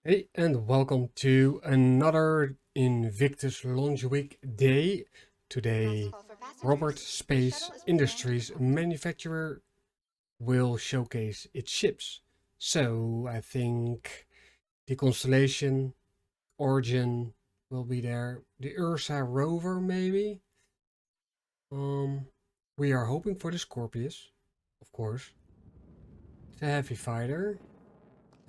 Hey, and welcome to another Invictus Launch Week day. Today, Robert Space Industries manufacturer will showcase its ships. So I think the Constellation Origin will be there. The Ursa Rover maybe. We are hoping for the Scorpius, of course. It's a heavy fighter.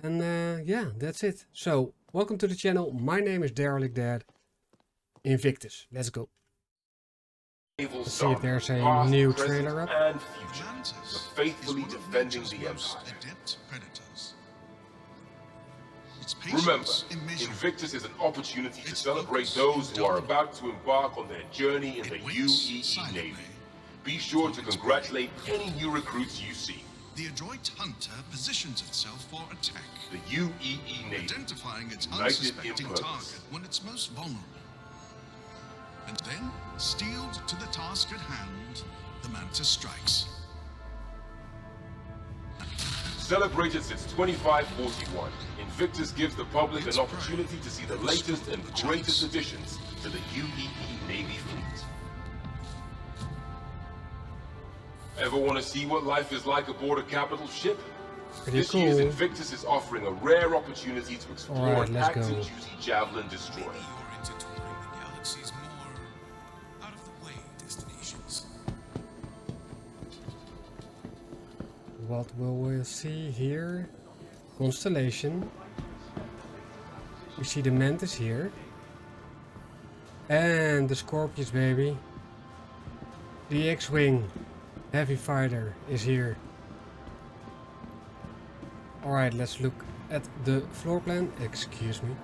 And yeah, that's it. So, welcome to the channel. My name is Derelict Dad. Invictus. Let's go. Let's see if there's a new trailer up. And future, but faithfully defending the Empire. Remember, Invictus is an opportunity to celebrate those who are about to embark on their journey in the UEE Navy. Be sure to congratulate any new recruits you see. The adroit hunter positions itself for attack, The UEE Navy, identifying its united in unsuspecting purpose. target when it's most vulnerable. And then, steeled to the task at hand, the Mantis strikes. Celebrated since 2541, Invictus gives the public an opportunity to see the latest and greatest additions to the UEE Navy fleet. Ever want to see what life is like aboard a capital ship? Pretty This year's cool. Invictus is offering a rare opportunity to explore Alright, an let's go. active duty Javelin destroyer. You're into touring the galaxy's more out-of-the-way destinations. What will we see here? Constellation. We see the Mantis here. And the Scorpius, baby. The X-Wing heavy fighter is here. Alright, let's look at the floor plan. Excuse me.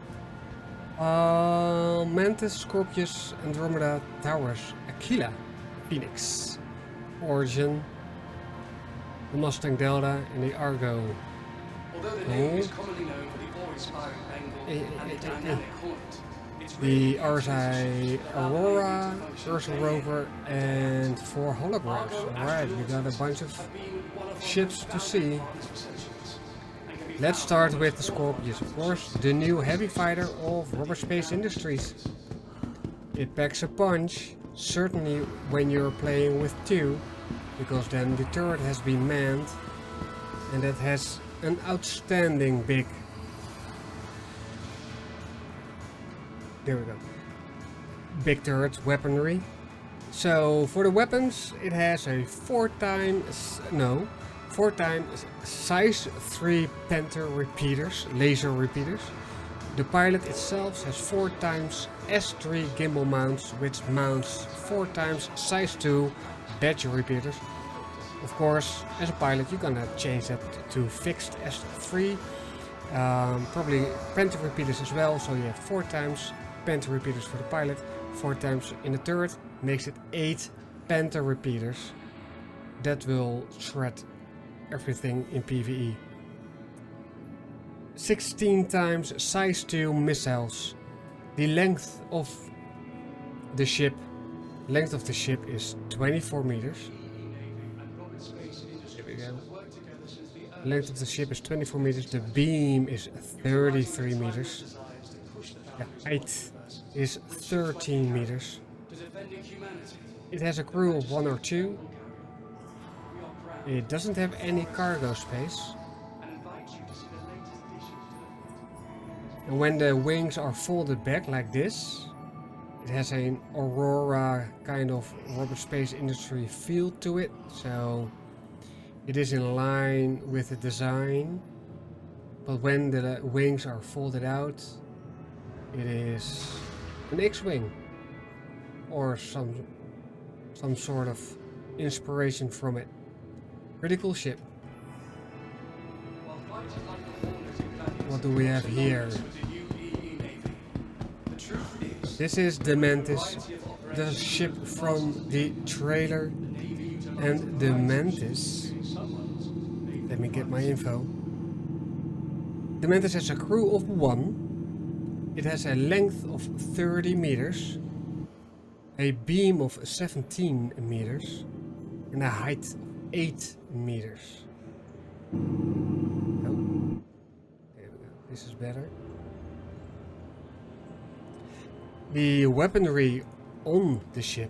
Mantis, Scorpius, Andromeda, Taurus, Aquila, Phoenix, Origin, the Mustang Delta, and the Argo. Although the name is commonly known for the awe-inspiring angle and the dynamic haunt, it's The really RSI Aurora, Ursa Rover, and 4 holograms. Alright, we got a bunch of ships to see. Let's start with the Scorpius, of course, the new heavy fighter of Robert Space Industries. It packs a punch, certainly when you're playing with 2, because then the turret has been manned, and it has an outstanding big... There we go. Big turret weaponry. So for the weapons, it has a 4 times size 3 Panther repeaters, laser repeaters. The pilot itself has 4 times S3 gimbal mounts, which mounts 4 times size 2 Badger repeaters. Of course, as a pilot, you're gonna change that to fixed S3. Probably Panther repeaters as well, so you have 4 times Panther repeaters for the pilot, 4 times in the turret, makes it 8 Panther repeaters. That will shred everything in PvE. 16 times size 2 missiles. The length of the ship is 24 meters. The length of the ship is 24 meters. The beam is 33 meters. The height is 13 meters. It has a crew of 1 or 2. It doesn't have any cargo space. And when the wings are folded back like this, it has an Aurora kind of Robert Space Industry feel to it. So it is in line with the design. But when the wings are folded out, it is an X-Wing or some sort of inspiration from it. Pretty cool ship. What do we have here? This is the Mantis, the ship from the trailer, and the Mantis. Let me get my info. The Mantis has a crew of 1. It has a length of 30 meters, a beam of 17 meters, and a height of 8 meters. Oh, there we go. This is better. The weaponry on the ship,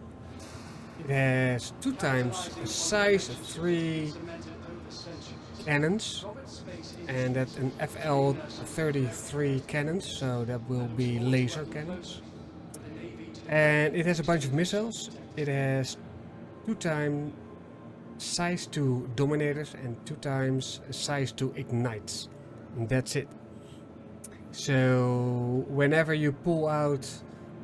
it has 2 times size 3 cannons, and that's an FL-33 cannons, so that will be laser cannons. And it has a bunch of missiles. It has 2 times size 2 dominators and 2 times size 2 ignites. And that's it. So whenever you pull out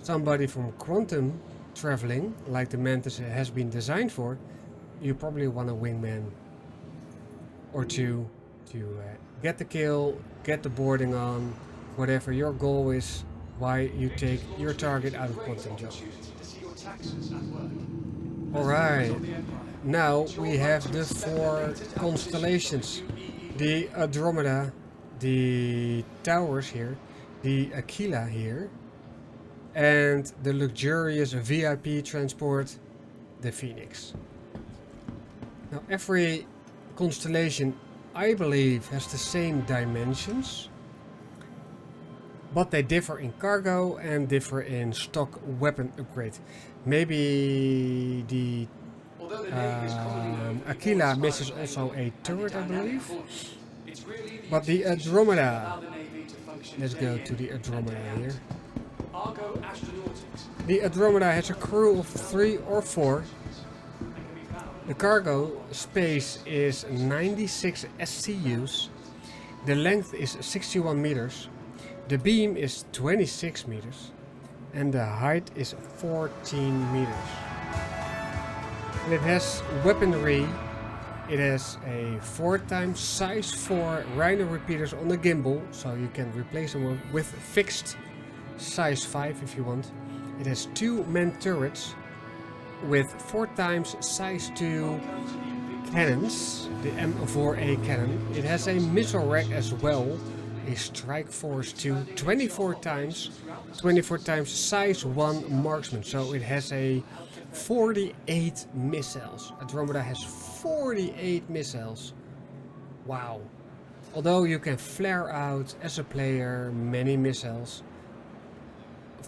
somebody from quantum traveling, like the Mantis has been designed for, you probably want a wingman or 2 to get the kill, get the boarding on, whatever your goal is, why you take your target out of quantum jump. Alright, now we have the 4 constellations. The Andromeda, the Taurus here, the Aquila here, and the luxurious VIP transport, the Phoenix. Now every constellation, I believe, has the same dimensions, but they differ in cargo and differ in stock weapon upgrade. Maybe the Aquila misses also a turret, I believe. But the Andromeda, let's go to the Andromeda here. The Andromeda has a crew of 3 or 4. The cargo space is 96 SCUs. The length is 61 meters. The beam is 26 meters. And the height is 14 meters. And it has weaponry. It has a 4 times size 4 Rhino repeaters on the gimbal, so you can replace them with fixed size 5 if you want. It has 2 man turrets with 4 times size 2 cannons, the M4A cannon. It has a missile rack as well, a Strike Force 2, 24 times size 1 marksman. So it has a 48 missiles. Andromeda has 48 missiles. Wow. Although you can flare out as a player many missiles,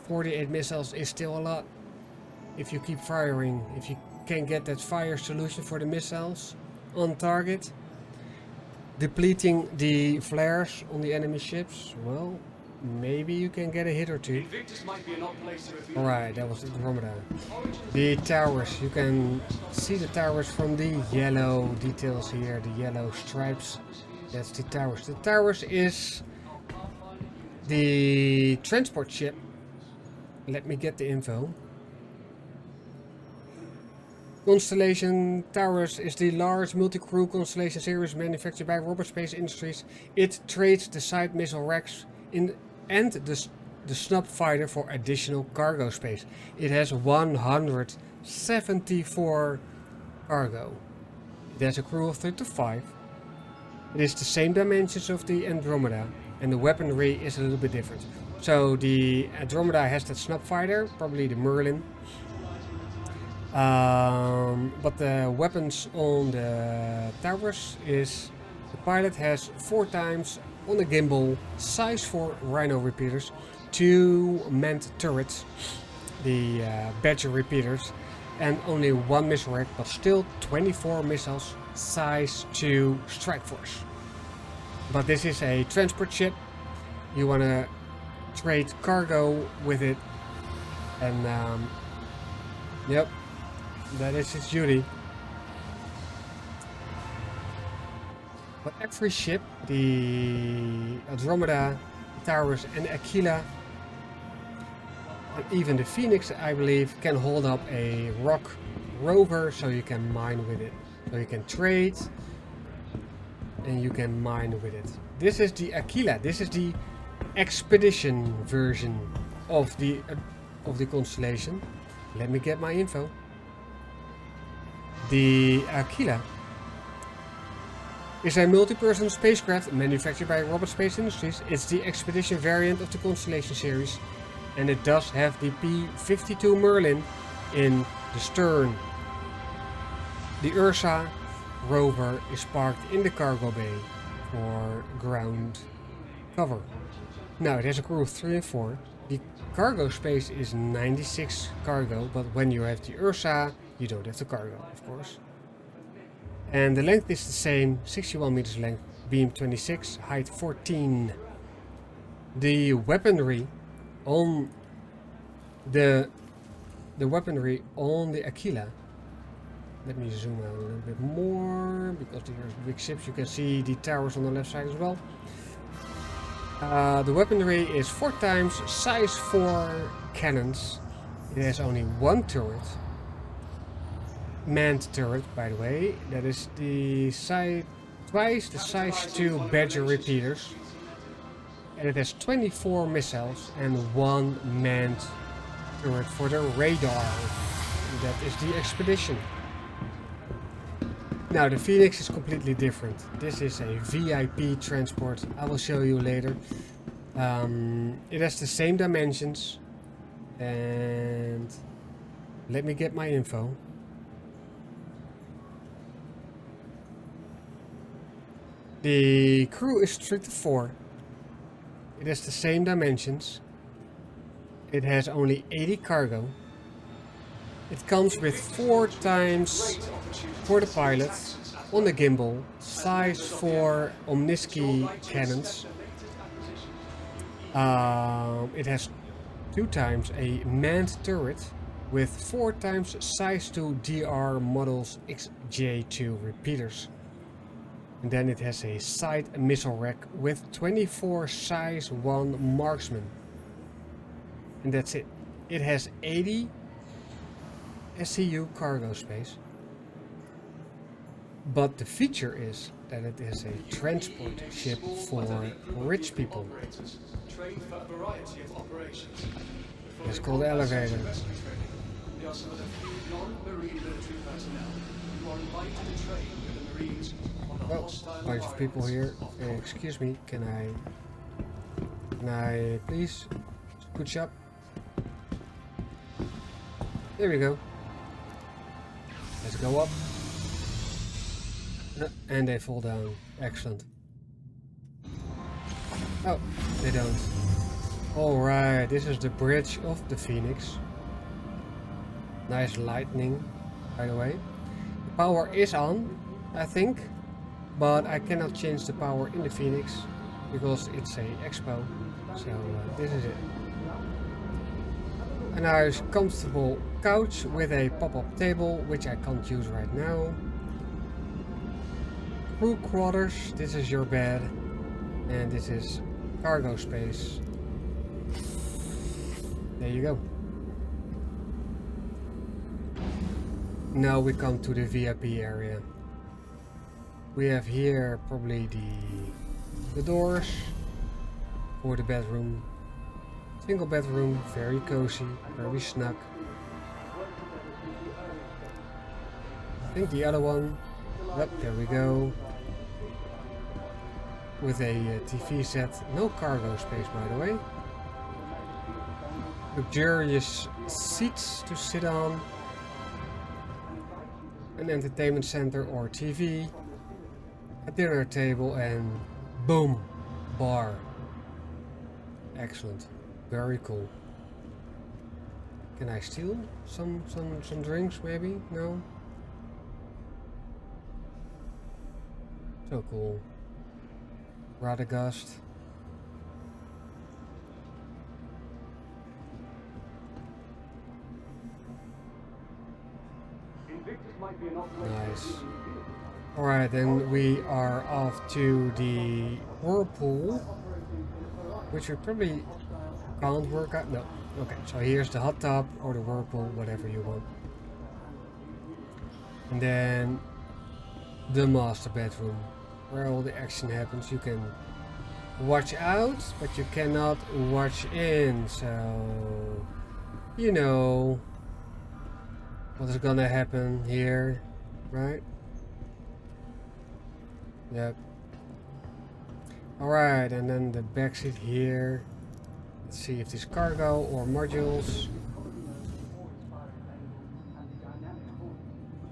48 missiles is still a lot. If you keep firing, if you can get that fire solution for the missiles on target, depleting the flares on the enemy ships, well, maybe you can get a hit or 2. Alright, that was the Andromeda. The towers, you can see the towers from the yellow details here, the yellow stripes. That's the towers. The towers is the transport ship. Let me get the info. Constellation Taurus is the large multi-crew constellation series manufactured by Robert Space Industries. It trades the side missile racks and the snub fighter for additional cargo space. It has 174 cargo. It has a crew of 35. It is the same dimensions of the Andromeda, and the weaponry is a little bit different. So the Andromeda has that snub fighter, probably the Merlin. But the weapons on the Taurus is, the pilot has 4 times on the gimbal, size 4 Rhino repeaters, 2 manned turrets, the Badger repeaters, and only 1 missile rack, but still 24 missiles, size 2 Strike Force. But this is a transport ship. You want to trade cargo with it, and yep, that is its duty. But every ship, the Andromeda, Taurus and Aquila, and even the Phoenix, I believe, can hold up a rock rover, so you can mine with it. So you can trade and you can mine with it. This is the Aquila. This is the expedition version of the constellation. Let me get my info. The Aquila is a multi-person spacecraft manufactured by Robert Space Industries. It's the expedition variant of the Constellation series, and it does have the P-52 Merlin in the stern. The Ursa Rover is parked in the cargo bay for ground cover. Now it has a crew of 3 and 4. The cargo space is 96 cargo, but when you have the Ursa, you don't have the cargo, of course. And the length is the same, 61 meters length, beam 26, height 14. The weaponry on the Aquila. Let me zoom out a little bit more because there's big ships. You can see the towers on the left side as well. The weaponry is 4 times size 4 cannons. It has only 1 turret. Manned turret, by the way. That is the twice the size 2 Badger repeaters. And it has 24 missiles and 1 manned turret for the radar. That is the expedition. Now the Phoenix is completely different. This is a VIP transport. I will show you later. It has the same dimensions. And let me get my info. The crew is 3 to 4. It has the same dimensions. It has only 80 cargo. It comes with 4 times for the pilot on the gimbal, size 4 Omniski cannons. It has 2 times a manned turret with 4 times size 2 DR models XJ2 repeaters. And then it has a side missile rack with 24 size 1 marksmen. And that's it. It has 80 SCU cargo space. But the feature is that it is a transport ship for rich people. It's called the elevator. Well, a bunch of people here. Excuse me, can I please scooch up? There we go. Let's go up. And they fall down. Excellent. Oh, they don't. Alright, this is the bridge of the Phoenix. Nice lightning, by the way. The power is on, I think. But I cannot change the power in the Phoenix because it's a expo. So this is it. A nice comfortable couch with a pop-up table, which I can't use right now. Crew quarters, this is your bed. And this is cargo space. There you go. Now we come to the VIP area. We have here probably the doors for the bedroom. Single bedroom, very cozy, very snug. I think the other one, yep, there we go. With a TV set, no cargo space by the way. Luxurious seats to sit on. An entertainment center or TV. A dinner table and boom, bar. Excellent, very cool. Can I steal some drinks maybe? No. So cool. Radagast. Nice. Alright, then we are off to the whirlpool, which we probably can't work out. No. Okay, so here's the hot tub or the whirlpool, whatever you want. And then the master bedroom, where all the action happens. You can watch out, but you cannot watch in, so you know what is gonna happen here, right? Yep. Alright, and then the back seat here. Let's see if there's cargo or modules.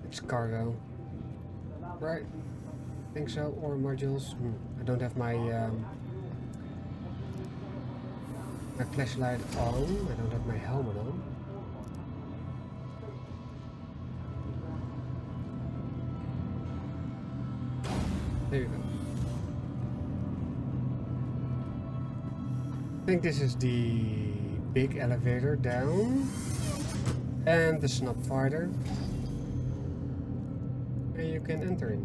It's cargo. Right? I think so, or modules. I don't have my My flashlight on. I don't have my helmet on. There you go. I think this is the big elevator down. And the snub fighter. And you can enter in.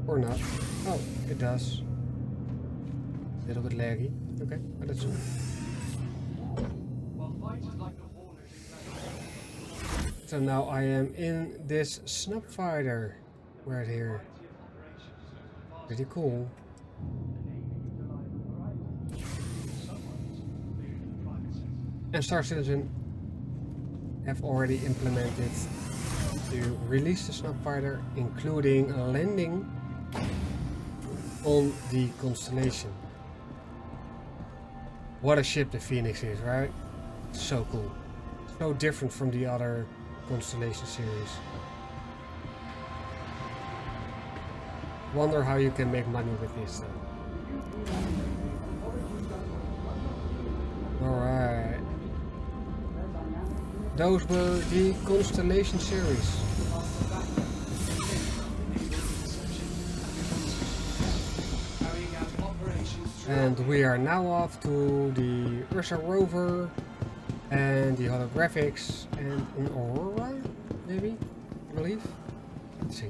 Or not. Oh, it does. A little bit laggy. Okay, but that's all. So now I am in this snub fighter right here. Pretty cool. And Star Citizen have already implemented to release the snub fighter, including a landing on the Constellation. What a ship the Phoenix is, right? So cool. So different from the other Constellation series. Wonder how you can make money with this though. Alright. Those were the Constellation series. And we are now off to the Ursa Rover and the Holographics and an Aurora, maybe? I believe? Let's see.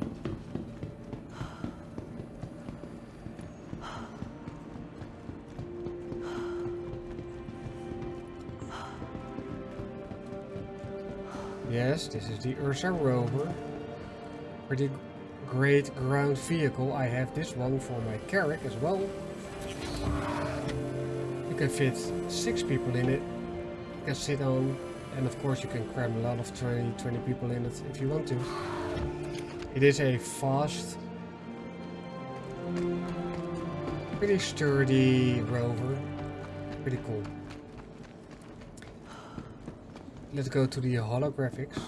Yes, this is the Ursa Rover. Pretty great ground vehicle. I have this one for my Carrack as well. You can fit 6 people in it. You can sit on, and of course you can cram a lot of 20 people in it if you want to. It is a fast, pretty sturdy rover. Pretty cool. Let's go to the holographics,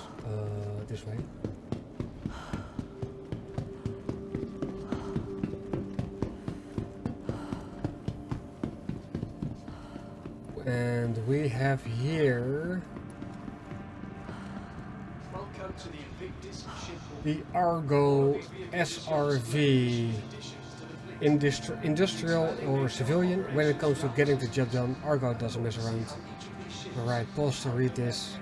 this way. And we have here the Argo SRV, industrial or civilian. When it comes to getting the job done, Argo doesn't mess around. Alright, pause to read this.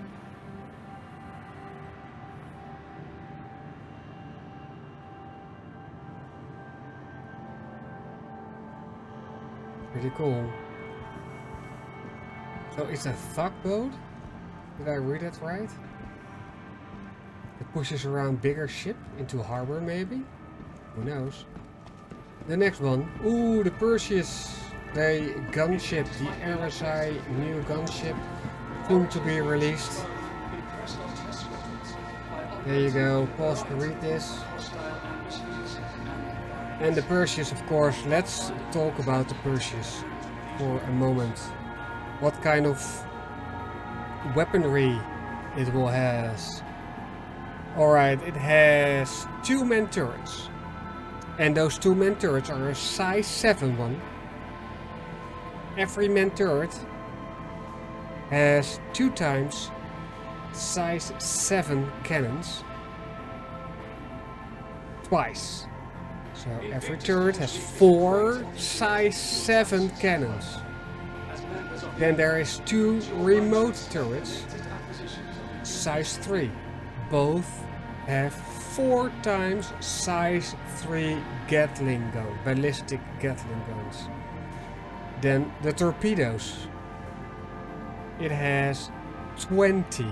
Pretty cool. So it's a tugboat? Did I read that right? It pushes around bigger ship into harbor maybe? Who knows? The next one. Ooh, the Perseus. The gunship, the RSI new gunship. Soon to be released. There you go, pause to read this. And the Perseus, of course. Let's talk about the Perseus for a moment. What kind of weaponry it will has. Alright, it has 2 man turrets. And those 2 man turrets are a size 7 one. Every man turret has 2 times size 7 cannons. Twice. So every turret has 4 size 7 cannons. Then there is 2 remote turrets, size 3. Both have 4 times size 3 Gatling gun, ballistic Gatling guns. Then the torpedoes. It has 20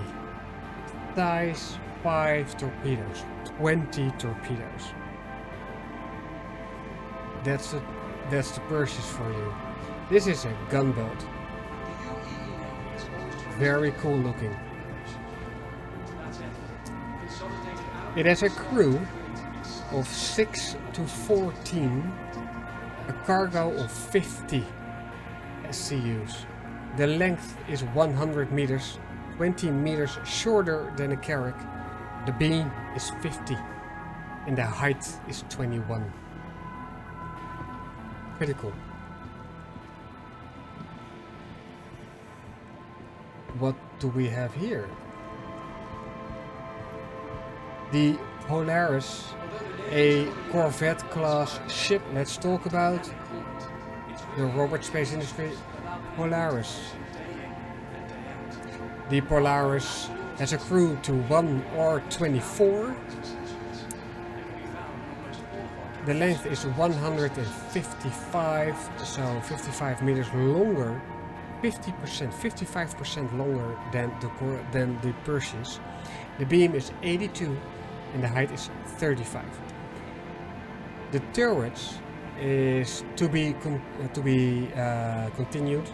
size 5 torpedoes. 20 torpedoes. That's the Perseus for you. This is a gunboat. Very cool looking. It has a crew of 6 to 14, a cargo of 50 SCUs. The length is 100 meters, 20 meters shorter than a Carrack. The beam is 50 and the height is 21. Pretty cool. what do we have here? The Polaris, a Corvette class ship. Let's talk about the Robert Space Industry Polaris. The Polaris has a crew to 1 or 24. The length is 155, so 55 meters longer, 55% longer than the Perseus. The beam is 82 and the height is 35. The turrets is to be continued,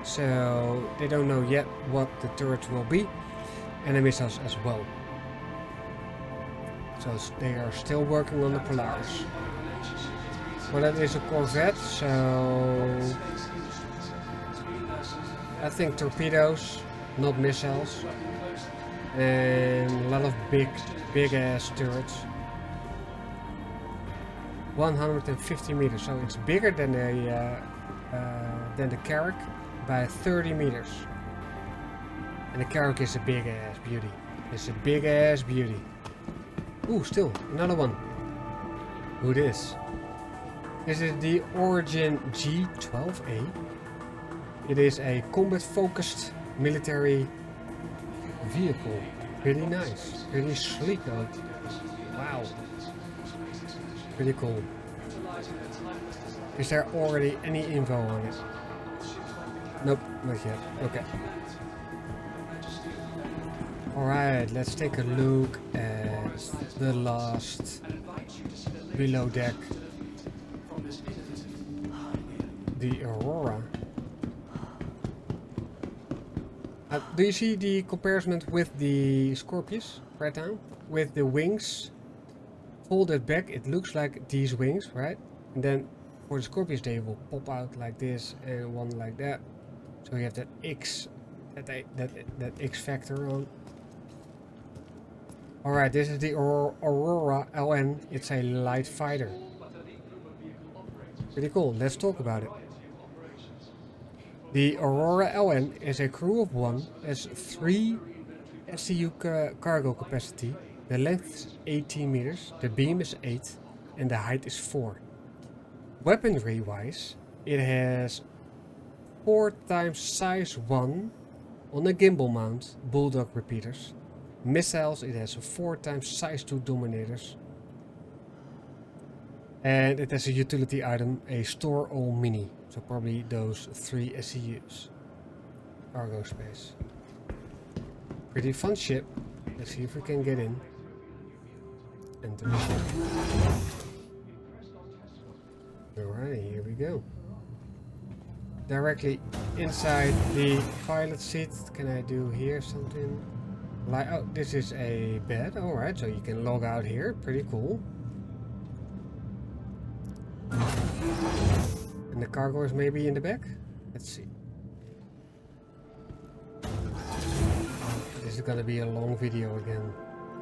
so they don't know yet what the turrets will be, and the missiles as well. So they are still working on the Polaris. Well, that is a Corvette, so I think torpedoes, not missiles, and a lot of big ass turrets. 150 meters, so it's bigger than the Carrack by 30 meters. And the Carrack is a big ass beauty. It's a big ass beauty. Ooh, still another one. Who this? This is the Origin G12A. It is a combat-focused military vehicle. Pretty nice, pretty sleek though. Wow. Pretty cool. Is there already any info on it? Nope, not yet. Okay. Alright, let's take a look at the last below deck. The Aurora. Do you see the comparison with the Scorpius right now? With the wings folded back, it looks like these wings, right? And then for the Scorpius they will pop out like this and one like that. So you have that X, that X factor on. Alright, this is the Aurora LN. It's a light fighter. Pretty cool, let's talk about it. The Aurora LN is a crew of 1, has 3 SCU cargo capacity. The length is 18 meters, the beam is 8, and the height is 4. Weaponry wise, it has 4 times size 1 on a gimbal mount, Bulldog repeaters. Missiles, it has 4 times size 2 dominators. And it has a utility item, a store all mini. So probably those 3 SCUs. Cargo space. Pretty fun ship. Let's see if we can get in. Enter the ship. Alright, here we go. Directly inside the pilot seat. Can I do here something? Like, oh, this is a bed. Alright, so you can log out here. Pretty cool. And the cargo is maybe in the back? Let's see. This is gonna be a long video again.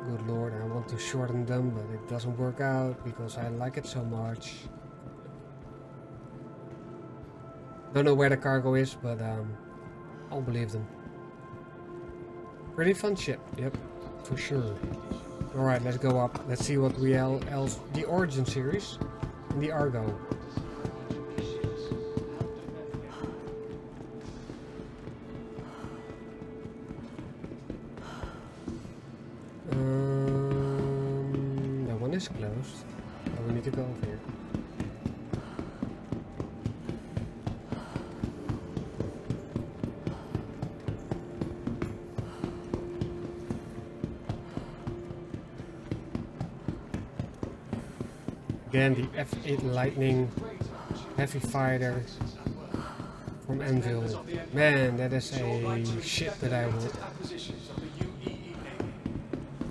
Good lord, I want to shorten them, but it doesn't work out because I like it so much. Don't know where the cargo is, but I'll believe them. Pretty fun ship, yep, for sure. Alright, let's go up. Let's see what we else. The Origin series and the Argo. That one is closed. Oh, we need to go over here. Again, the F8 Lightning heavy fighter from Anvil. Man, that is a ship that I want.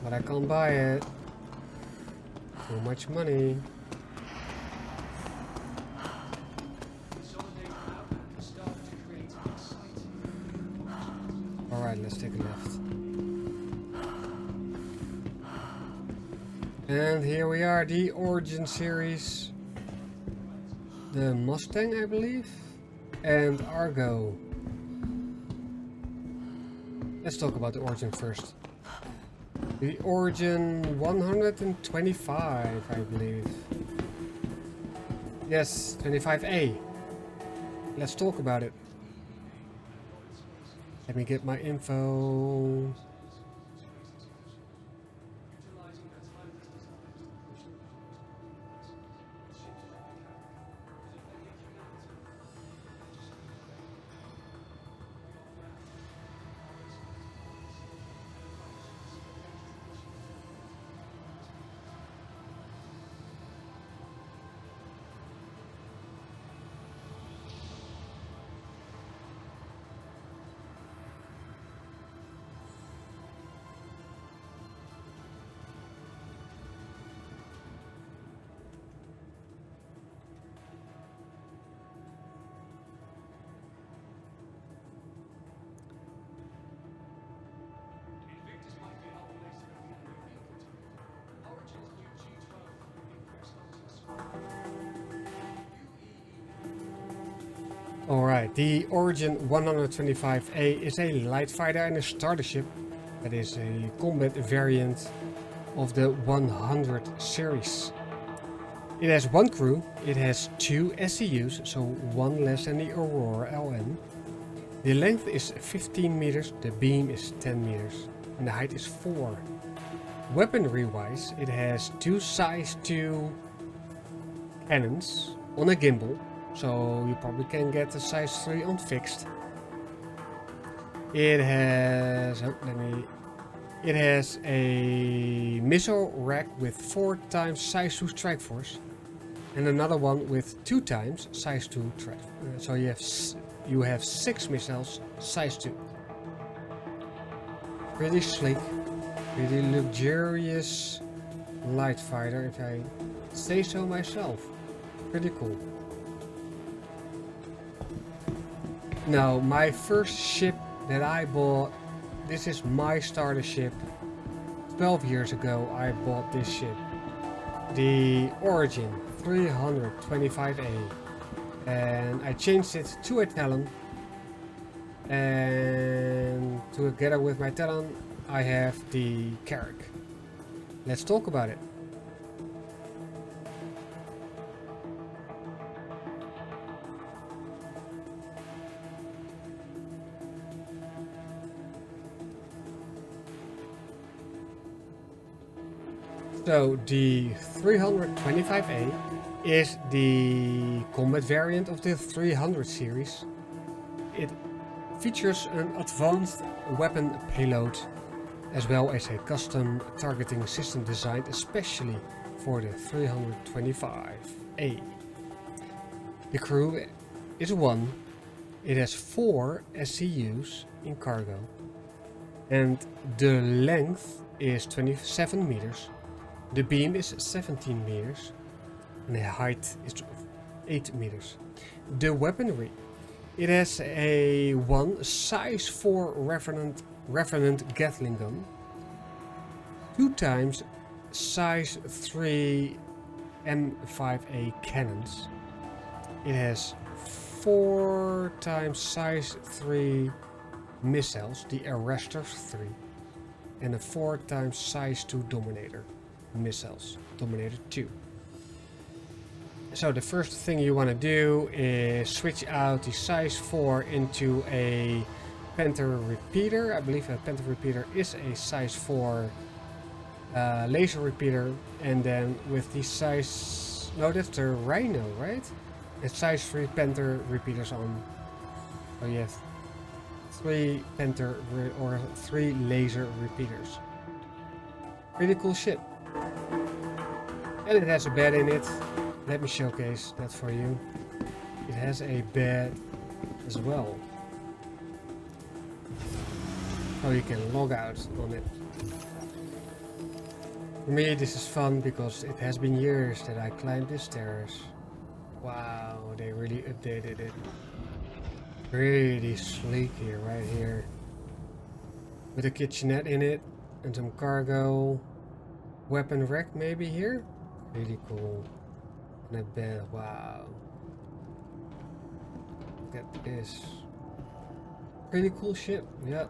But I can't buy it. Too much money. Alright, let's take a left. And here we are, the Origin series. The Mustang, I believe. And Argo. Let's talk about the Origin first. The Origin 125, I believe. Yes, 25A. Let's talk about it. Let me get my info. Alright, the Origin 125A is a light fighter and a starter ship that is a combat variant of the 100 series. It has one crew, it has 2 SCUs, so one less than the Aurora LN. The length is 15 meters, the beam is 10 meters, and the height is 4. Weaponry wise, it has 2 size 2 cannons on a gimbal. So you probably can get a size 3 on fixed. It has it has a missile rack with 4 times size 2 strike force, and another one with 2 times size 2 strike. So you have 6 missiles size 2. Pretty sleek, pretty luxurious light fighter, if I say so myself. Pretty cool. Now, my first ship that I bought, this is my starter ship. 12 years ago I bought this ship. The Origin 325A. And I changed it to a Talon. And together with my Talon I have the Carrack. Let's talk about it. So the 325A is the combat variant of the 300 series. It features an advanced weapon payload as well as a custom targeting system designed especially for the 325A. The crew is 1. It has 4 SCUs in cargo and the length is 27 meters. The beam is 17 meters and the height is 8 meters. The weaponry, it has a 1 size 4 revenant Gatling gun, 2 times size 3 M5A cannons. It has 4 times size 3 missiles, the Arrestor 3, and a 4 times size 2 Dominator missiles, Dominator 2. So the first thing you want to do is switch out the size 4 into a Panther repeater. I believe a Panther repeater is a size 4 laser repeater, and then with the size, no, that's the Rhino, right? It's size 3 Panther repeaters on. So you have 3 Panther or 3 laser repeaters. Pretty cool shit. And it has a bed in it. Let me showcase that for you. It has a bed as well. So you can log out on it. For me this is fun because it has been years that I climbed these stairs. Wow, they really updated it. Pretty sleek here, right here. With a kitchenette in it and some cargo. Weapon rack maybe here. Really cool. And a bed, wow. Look at this. Pretty cool ship, yeah.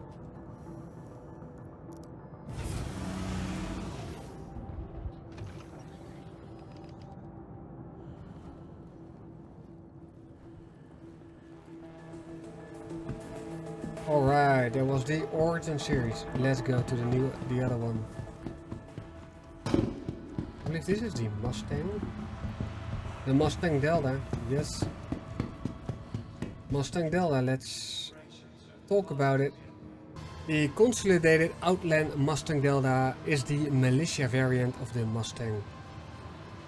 Alright, that was the Origin series. Let's go to the other one. I believe this is the Mustang. The Mustang Delta, yes. Mustang Delta, let's talk about it. The consolidated Outland Mustang Delta is the militia variant of the Mustang.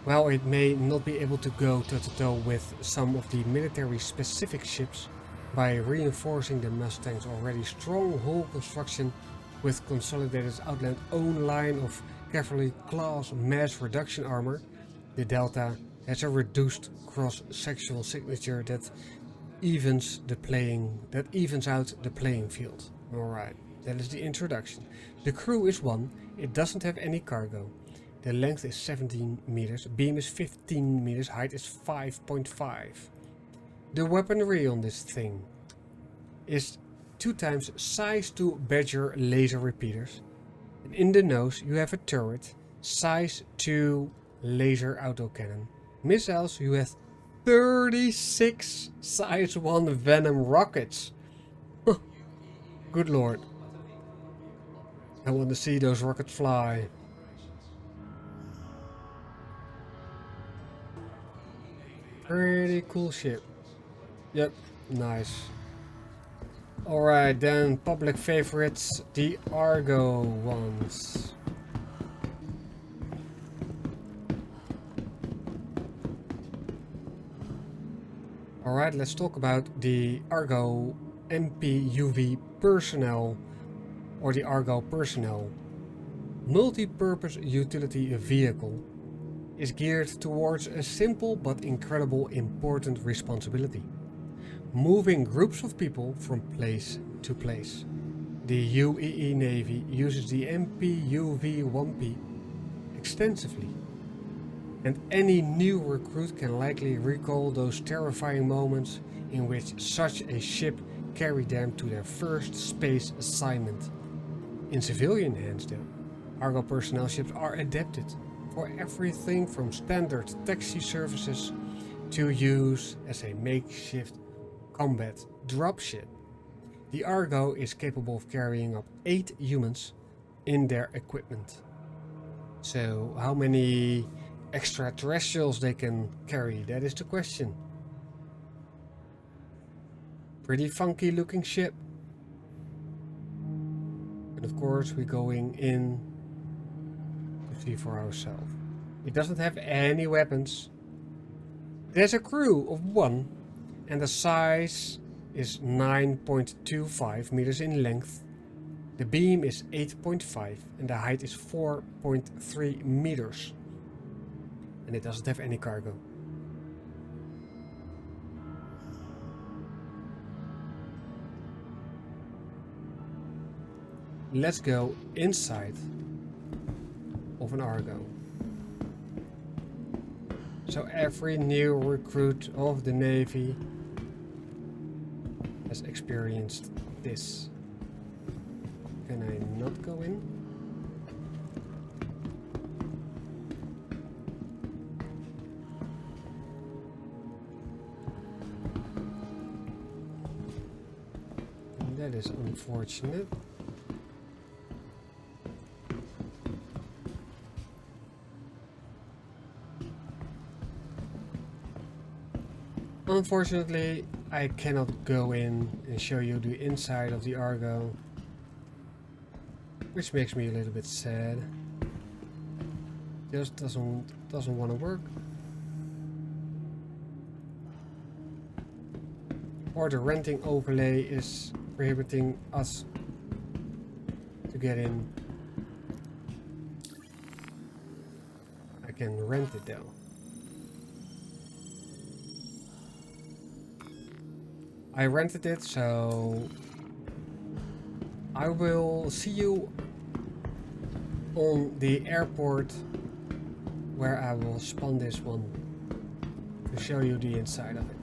While it may not be able to go toe-to-toe with some of the military specific ships, by reinforcing the Mustang's already strong hull construction with Consolidated's Outland's own line of carefully class mass reduction armor, the Delta has a reduced cross-sectional signature that evens out the playing field. Alright, that is the introduction. The crew is 1, it doesn't have any cargo. The length is 17 meters, beam is 15 meters, height is 5.5. The weaponry on this thing is 2x size 2 Badger laser repeaters. And in the nose you have a turret, size 2 laser autocannon. Missiles you have 36 size 1 Venom rockets. Good lord. I want to see those rockets fly. Pretty cool ship. Yep, nice. Alright, then public favorites, the Argo ones. Alright, let's talk about the Argo MPUV personnel, or the Argo personnel. Multi-purpose utility vehicle is geared towards a simple but incredible important responsibility. Moving groups of people from place to place. The UEE Navy uses the MPUV-1P extensively, and any new recruit can likely recall those terrifying moments in which such a ship carried them to their first space assignment. In civilian hands though, Argo personnel ships are adapted for everything from standard taxi services to use as a makeshift combat dropship. The Argo is capable of carrying up 8 humans in their equipment. So how many extraterrestrials they can carry, that is the question. Pretty funky looking ship. And of course we're going in to see for ourselves. It doesn't have any weapons. There's a crew of 1 and the size is 9.25 meters in length. The beam is 8.5 and the height is 4.3 meters. And it doesn't have any cargo. Let's go inside of an Argo. So every new recruit of the Navy has experienced this. Can I not go in? That is unfortunate. Unfortunately, I cannot go in and show you the inside of the Argo, which makes me a little bit sad. Just doesn't want to work. Or the renting overlay is prohibiting us to get in. I can rent it though. I rented it, so I will see you on the airport where I will spawn this one to show you the inside of it.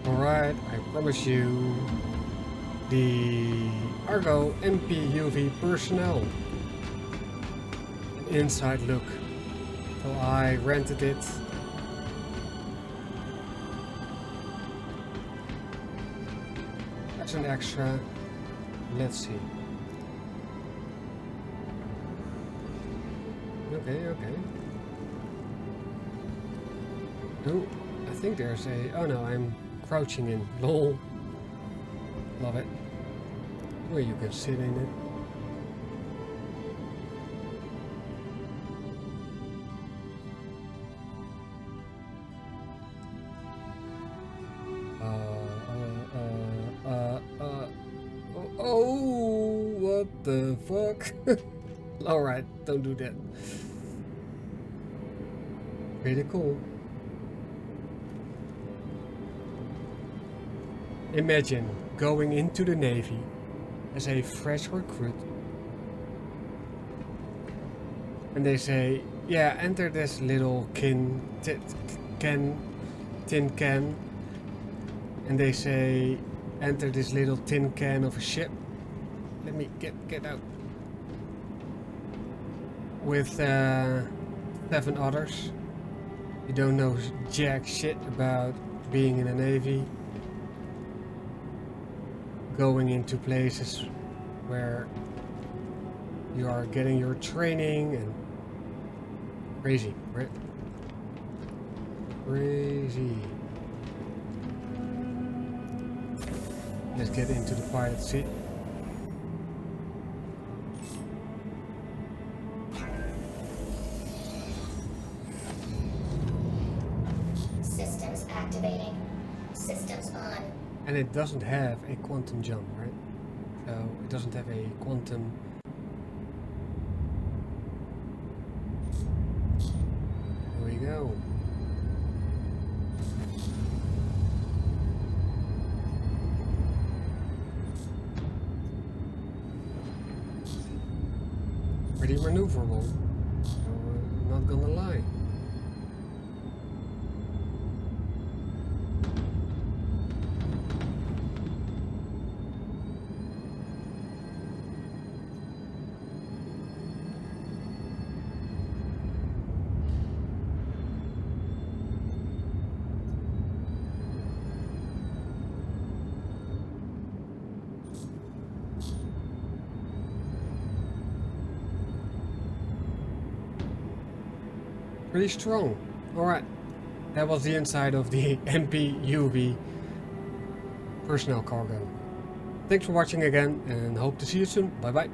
Alright, I promise you the Argo MPUV personnel. An inside look. So I rented it. Just an extra. Let's see. Okay, okay. Oh, I think there's a... Oh no, I'm crouching in. Lol. Love it. Where you can sit in it. Oh, what the fuck? Alright, don't do that. Pretty cool. Imagine going into the Navy as a fresh recruit and they say, yeah, enter this little tin can, and they say, enter this little tin can of a ship. Let me get out. With 7 others. You don't know jack shit about being in the Navy. Going into places where you are getting your training and crazy, right? Crazy. Let's get into the pilot seat. Systems activating. Systems on. And it doesn't have a quantum jump, right? So it doesn't have a quantum. Here we go. Pretty maneuverable, so not gonna lie. Pretty strong. Alright, that was the inside of the MPUV personnel cargo. Thanks for watching again and hope to see you soon. Bye bye.